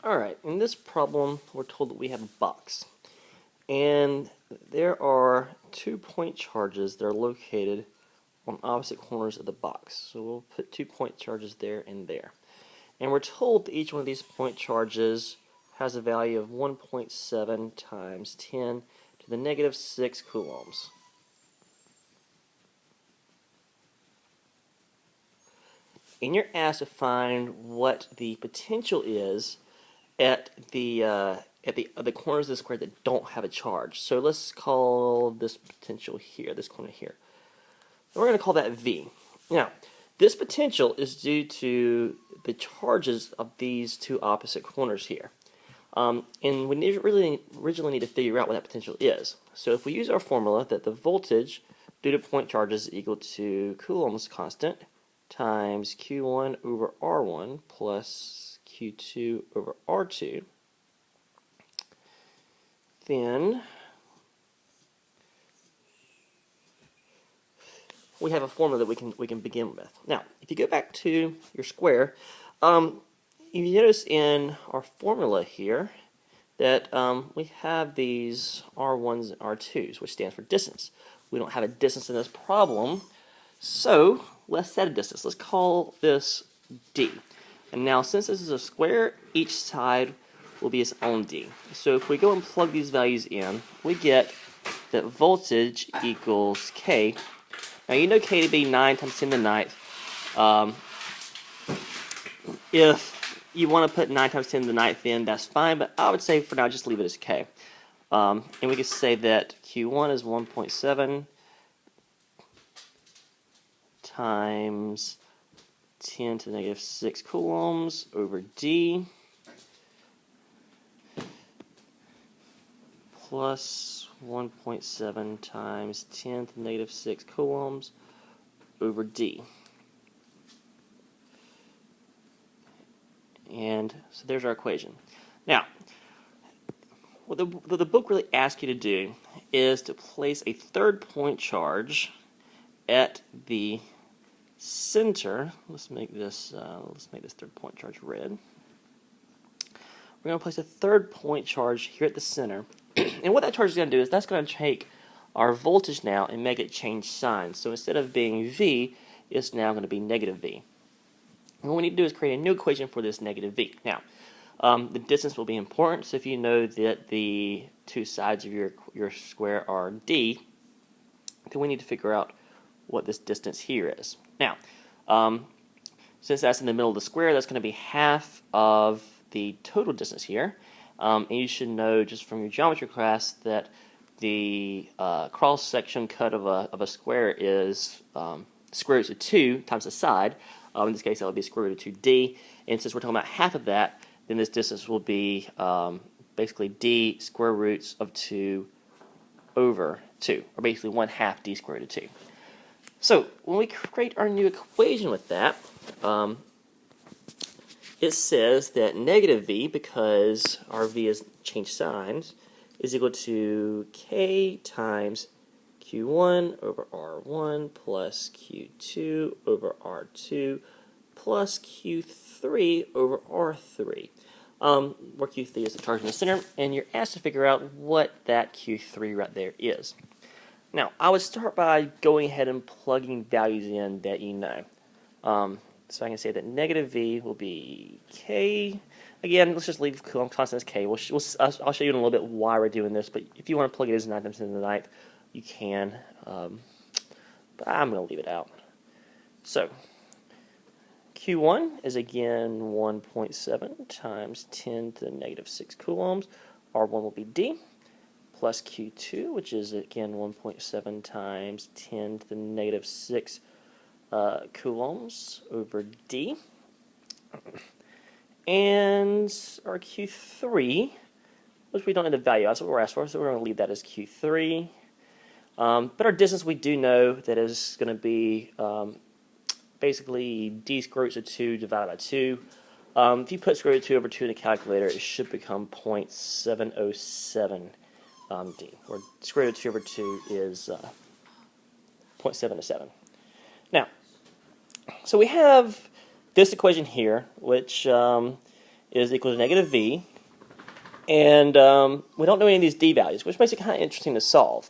Alright, in this problem, we're told that we have a box. And there are 2-point charges that are located on opposite corners of the box. So we'll put 2-point charges there and there. And we're told that each one of these point charges has a value of 1.7 times 10 to the negative 6 coulombs. And you're asked to find what the potential is at the corners of the square that don't have a charge. So let's call this potential here, this corner here. And we're going to call that V. Now, this potential is due to the charges of these two opposite corners here. And we originally need to figure out what that potential is. So if we use our formula that the voltage due to point charges is equal to Coulomb's constant times Q1 over R1 plus Q2 over R2, then we have a formula that we can begin with. Now, if you go back to your square, you notice in our formula here that we have these R1s and R2s, which stands for distance. We don't have a distance in this problem, so let's set a distance. Let's call this D. And now, since this is a square, each side will be its own D. So if we go and plug these values in, we get that voltage equals K. Now you know K to be 9 times 10 to the ninth. If you want to put 9 times 10 to the ninth in, that's fine, but I would say for now just leave it as K. And we can say that Q1 is 1.7 times 10 to the negative 6 coulombs over D plus 1.7 times 10 to the negative 6 coulombs over D. And so there's our equation. Now, what the book really asks you to do is to place a third point charge at the center. Let's make this third point charge red. We're going to place a third point charge here at the center. And what that charge is going to do is that's going to take our voltage now and make it change signs. So instead of being V, it's now going to be negative V. And what we need to do is create a new equation for this negative V. Now, the distance will be important. So if you know that the two sides of your square are D, then we need to figure out what this distance here is. Now, since that's in the middle of the square, that's going to be half of the total distance here. And you should know just from your geometry class that the cross-section cut of a square is square root of 2 times the side. In this case, that would be square root of 2d. And since we're talking about half of that, then this distance will be basically d square roots of 2 over 2, or basically 1/2 d square root of 2. So when we create our new equation with that, it says that negative v, because our v has changed signs, is equal to k times Q1 over R1 plus Q2 over R2 plus Q3 over R3. Where Q3 is the charge in the center, and you're asked to figure out what that Q3 right there is. Now, I would start by going ahead and plugging values in that you know. So I can say that negative V will be K. Again, let's just leave Coulomb constant as K. I'll show you in a little bit why we're doing this, but if you want to plug it as 9 times 10 to the ninth, you can. But I'm going to leave it out. So, Q1 is again 1.7 times 10 to the negative 6 coulombs. R1 will be D. Plus Q2, which is again 1.7 times 10 to the negative 6 coulombs over D. And our Q3, which we don't know the value, that's what we're asked for, so we're going to leave that as Q3. But our distance we do know that is going to be basically d square root of 2 divided by 2. If you put square root of 2 over 2 in the calculator, it should become 0.707 d, or square root of 2 over 2 is 0.707. Now, so we have this equation here, which is equal to negative v, and we don't know any of these d values, which makes it kind of interesting to solve.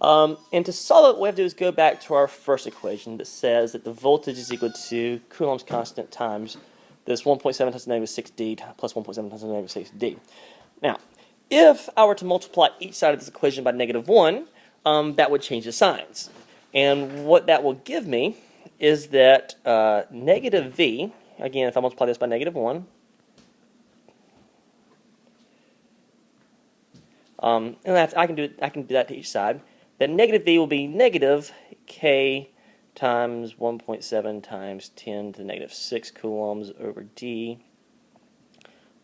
And to solve it, what we have to do is go back to our first equation that says that the voltage is equal to Coulomb's constant times this 1.7 times negative 6d plus 1.7 times negative 6d. Now, if I were to multiply each side of this equation by negative 1, that would change the signs. And what that will give me is that negative v, again, if I multiply this by negative 1, and I can do that to each side, that negative v will be negative k times 1.7 times 10 to the negative 6 coulombs over d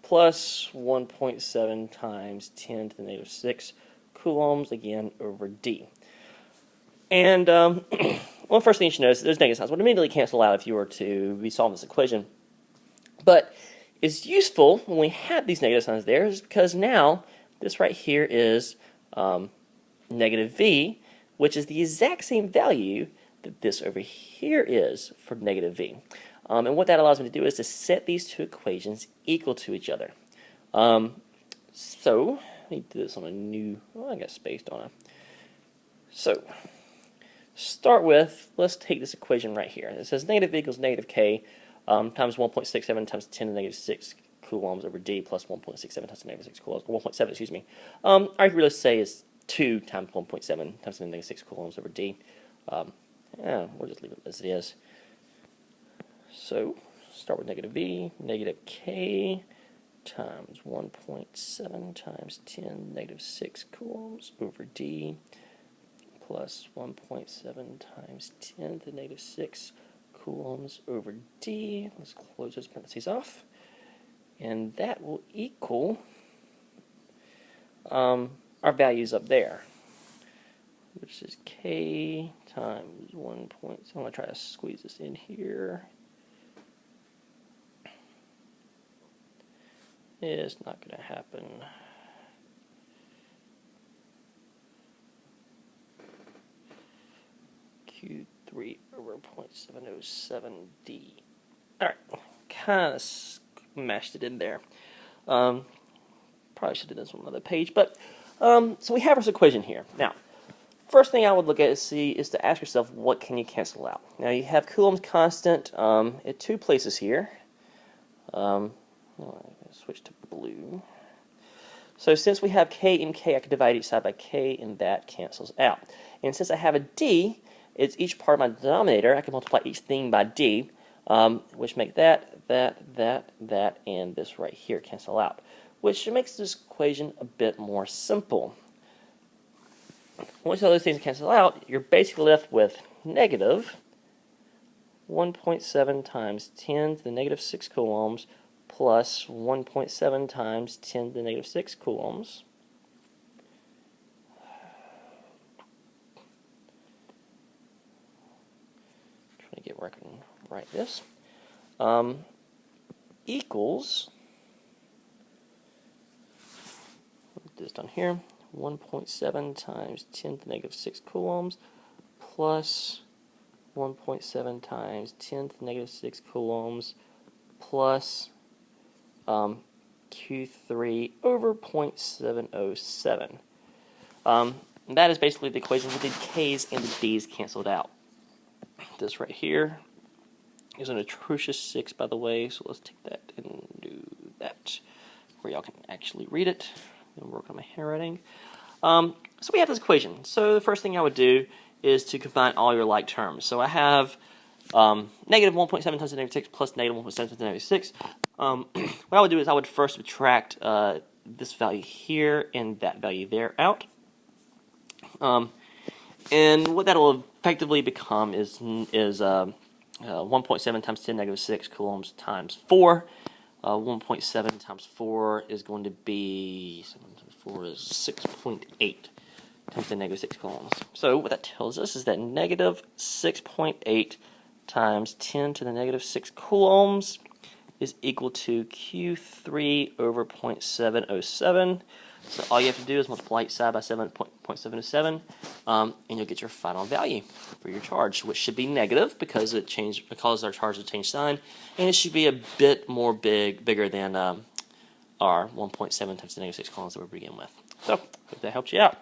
plus 1.7 times 10 to the negative 6 coulombs, again, over d. And one first thing you should notice is there's negative signs. Would immediately cancel out if you were to be solving this equation. But it's useful when we have these negative signs there is because now this right here is negative v, which is the exact same value that this over here is for negative v. And what that allows me to do is to set these two equations equal to each other. So, let me do this on a new, I got spaced on it. So, start with, let's take this equation right here. It says negative v equals negative k times 1.67 times 10 to the negative 6 coulombs over d plus 1.67 times 10 to the negative 6 coulombs, or 1.7, excuse me. I could really say is 2 times 1.7 times 10 to the negative 6 coulombs over d. We'll just leave it as it is. So, start with negative v, negative k times 1.7 times 10 negative 6 coulombs over d plus 1.7 times 10 to the negative 6 coulombs over d. Let's close those parentheses off. And that will equal our values up there, which is k times 1. So I'm going to try to squeeze this in here. It's not going to happen. Q3 over 0.707d. Alright, kind of smashed it in there. Probably should have done this on another page, but so we have this equation here. Now, first thing I would look at is to ask yourself, what can you cancel out? Now, you have Coulomb's constant at two places here. Switch to blue. So since we have k and k, I can divide each side by k, and that cancels out. And since I have a d, it's each part of my denominator. I can multiply each thing by d, which make that, and this right here cancel out, which makes this equation a bit more simple. Once all those things cancel out, you're basically left with negative 1.7 times 10 to the negative 6 coulombs plus 1.7 times 10 to the negative 6 coulombs. Trying to get where I can write this. Equals, put this down here, 1.7 times 10 to the negative 6 coulombs plus 1.7 times 10 to the negative 6 coulombs plus Q3 over 0.707. That is basically the equation with the K's and the D's canceled out. This right here is an atrocious 6, by the way, so let's take that and do that, where y'all can actually read it and work on my handwriting. So we have this equation. So the first thing I would do is to combine all your like terms. So I have negative 1.7 times the negative 6 plus negative 1.7 times the negative 6. What I would do is I would first subtract this value here and that value there out. And what that will effectively become is 1.7 times 10 negative 6 coulombs times 4. 1.7 times 4 is going to be, 7 times 4 is 6.8 times 10 negative 6 coulombs. So what that tells us is that negative 6.8 times 10 to the negative 6 coulombs is equal to Q3 over 0.707. So all you have to do is multiply each side by 7.707, and you'll get your final value for your charge, which should be negative because our charge has changed sign, and it should be a bit more bigger than our 1.7 times 10⁻⁶ columns that we begin with. So, hope that helps you out.